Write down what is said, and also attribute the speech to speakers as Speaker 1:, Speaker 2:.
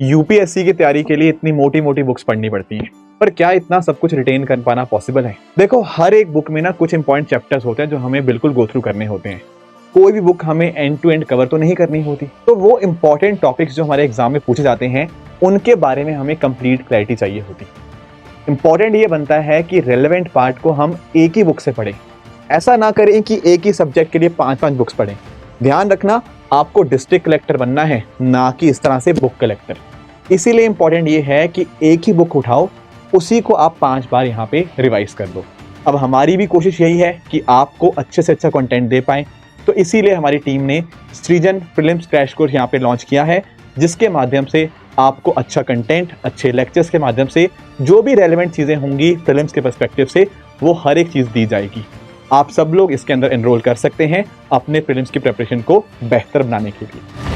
Speaker 1: UPSC की तैयारी के लिए इतनी मोटी मोटी बुक्स पढ़नी पड़ती हैं, पर क्या इतना सब कुछ रिटेन कर पाना पॉसिबल है? देखो, हर एक बुक में ना कुछ इंपॉर्टेंट चैप्टर्स होते हैं जो हमें बिल्कुल गो थ्रू करने होते हैं। कोई भी बुक हमें एंड टू एंड कवर तो नहीं करनी होती, तो वो इंपॉर्टेंट टॉपिक्स जो हमारे एग्जाम में पूछे जाते हैं उनके बारे में हमें कंप्लीट क्लैरिटी चाहिए होती। इंपॉर्टेंट ये बनता है कि रेलेवेंट पार्ट को हम एक ही बुक से पढ़ें। ऐसा ना करें कि एक ही सब्जेक्ट के लिए 5-5 बुक्स पढ़ें। ध्यान रखना, आपको डिस्ट्रिक्ट कलेक्टर बनना है, ना कि इस तरह से बुक कलेक्टर। इसीलिए इंपॉर्टेंट ये है कि एक ही बुक उठाओ, उसी को आप 5 बार यहाँ पे रिवाइज कर दो। अब हमारी भी कोशिश यही है कि आपको अच्छे से अच्छा कंटेंट दे पाएं, तो इसीलिए हमारी टीम ने सृजन प्रीलिम्स क्रैश कोर्स यहाँ पे लॉन्च किया है, जिसके माध्यम से आपको अच्छा कंटेंट, अच्छे लेक्चर्स के माध्यम से जो भी रेलेवेंट चीज़ें होंगी प्रीलिम्स के पर्सपेक्टिव से, वो हर एक चीज़ दी जाएगी। आप सब लोग इसके अंदर एनरोल कर सकते हैं अपने प्रीलिम्स की प्रिपरेशन को बेहतर बनाने के लिए।